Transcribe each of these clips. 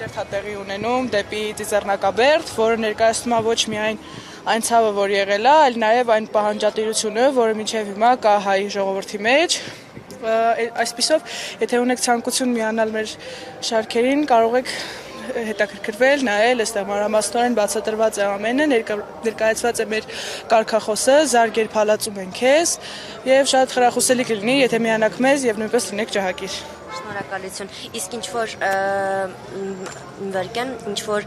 շրջադարձ տեղի ունենում դեպի Ծիծեռնակաբերդ, որը ներկայացնում է ոչ միայն այն ցավը, որ եղել է, այլ նաև այն պահանջատիրությունը, որը մինչև հիմա կա հայ ժողովրդի մեջ։ Այսպիսով, եթե ունեք ցանկություն միանալ մեր շարքերին, կարող եք հետաքրքրվել, նայել, այստեղ մանրամասնորեն բացատրված է ամենը, ներկայացված է մեր կարգախոսը, զարգեր փալածում են քեզ եւ շատ խրախուսելի կլինի, եթե միանաք մեզ եւ նույնպես լինեք ջահակիր։ Շնորհակալություն։ Իսկ ինչ որ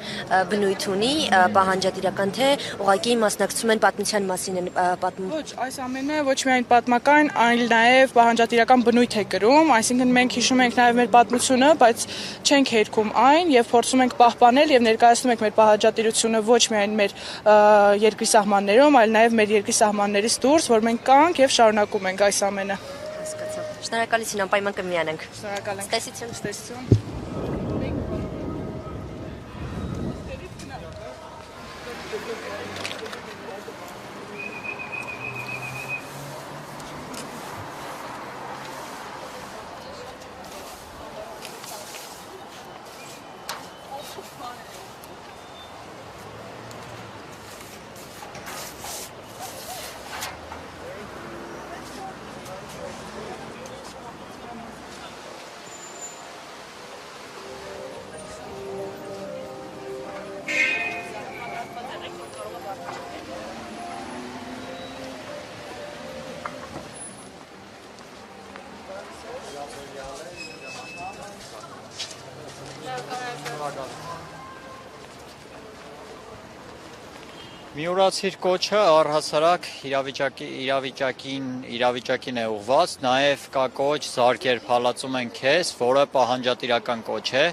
բնույթ ունի պահանջատիրական թե ուղղակի մասնակցում են պատմության մասին են պատմում։ Ոչ, այս ամենը ոչ միայն պատմական, այլ նաև պահանջատիրական բնույթ է կրում, այսինքն մենք հիշում ենք նաև մեր պատմությունը, բայց չենք հերքում այն եւ փորձում ենք պահպանել եւ ներկայացնում ենք մեր պահանջատիրությունը ոչ միայն մեր երկրի սահմաններում, այլ նաև մեր երկրի սահմաններից դուրս, որ մենք կանք եւ շարունակում ենք այս ամենը։ Շնորհակալություն, անպայման կմիանանք։ Շնորհակալ ենք։ Ստեսություն։ Ստեսություն։ Միուրացիր կոչը առհասարակ իրավիճակին է ուղված, նաև կա կոչ զարկեր փալածում են քեզ, որը պահանջատիրական կոչ է,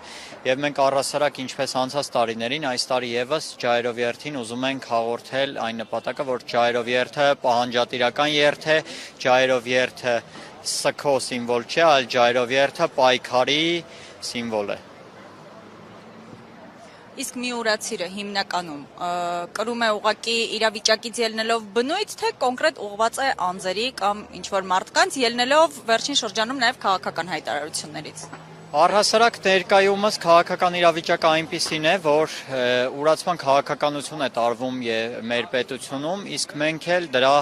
եւ մենք առհասարակ ինչպես անցած տարիներին, այս տարի եւս Ջայրով երթին ուզում ենք հաղորդել այն նպատակը, որ Ջայրով երթը պահանջատիրական երթ է, Ջայրով երթը սքո սիմվոլ չէ, այլ Ջայրով երթը պայքարի սիմվոլ է։ Իսկ միուրացիրը հիմնականում կրում է ուղղակի իրավիճակից ելնելով բնույթ, թե կոնկրետ ուղղված է անձերի կամ ինչ-որ մարդկանց, ելնելով վերջին շրջանում նաև քաղաքական հայտարարություններից։ Առհասարակ ներկայումս քաղաքական իրավիճակը այնպիսին է, որ ուրացման քաղաքականություն է տարվում մեր պետությունում, իսկ մենք էլ դրա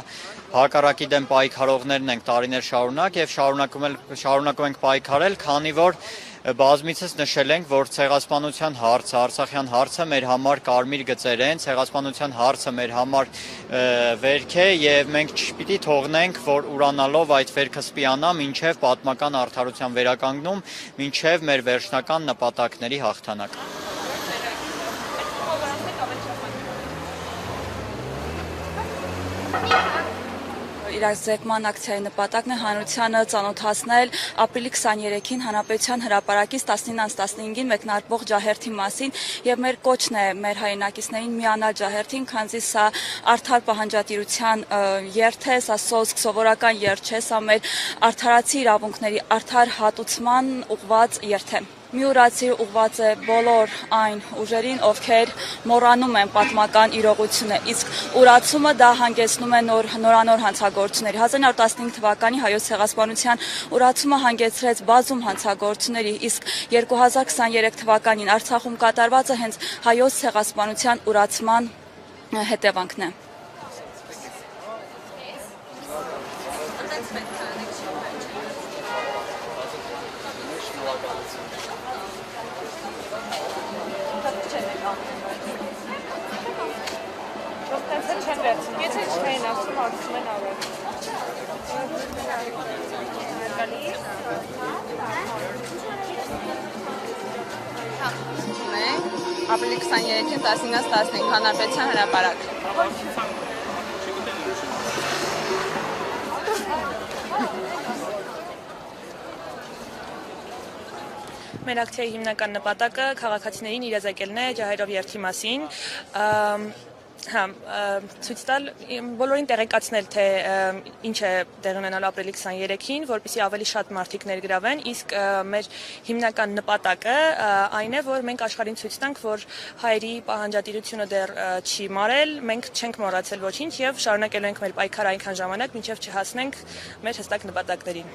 հակառակի դեմ պայքարողներն ենք տարիներ շարունակ եւ շարունակում ենք պայքարել, քանի որ բազմիցս նշել ենք, որ ցեղասպանության հարցը, Արցախյան հարցը մեր համար կարմիր գծեր են, ցեղասպանության հարցը մեր համար վերք է եւ մենք չպիտի թողնենք, որ ուրանալով այդ վերքը սպիանա մինչեւ պատմական արդարության վերականգնում, մինչեւ մեր վերջնական նպատակների հաղթանակ։ Իրազեկման ակցիայի նպատակն է հանրությանը ծանոթացնել ապրիլի 23-ին Հանրապետության հրապարակից 19:15-ին մեկնարկվող ջահերթի մասին եւ մեր կոչն է մեր հայրենակիցներին միանալ ջահերթին, քանզի սա արդար պահանջատիրության երթ է, սա սովորական երթ չէ, սա մեր արդարացի իրավունքների արդար հատուցման ուղղված երթ է։ Միուրացիր ուղղված է բոլոր այն ուժերին, ովքեր մոռանում են պատմական իրողությունը, իսկ ուրացումը դա հանգեցնում է նորանոր հանցագործությունների։ 1915 թվականի հայոց ցեղասպանության ուրացումը հանգեցրեց բազում հանցագործությունների, իսկ 2023 թվականին Արցախում կատարվածը հենց հայոց ցեղասպանության ուրացման հետևանքն է։ Եթե չեն ասում, ասում են ավեր։ Ապրիլի 23-ին 19:15 Հանրապետության հրապարակ։ Մեր ակցիայի հիմնական նպատակը քաղաքացիներին իրազեկելն է ջահերով երթի մասին։ Ցույց տալ բոլորին տեղեկացնել, թե ինչ է տեղի ունենալու ապրիլի 23-ին, որպեսզի ավելի շատ մարդիկ ներգրավեն, իսկ մեր հիմնական նպատակը այն է, որ մենք աշխարհին ցույց տանք, որ հայերի պահանջատիրությունը դեռ չի մարել, մենք չենք մոռացել ոչինչ եւ շարունակելու ենք մեր պայքարը այնքան ժամանակ, մինչեւ չհասնենք մեր հստակ նպատակներին։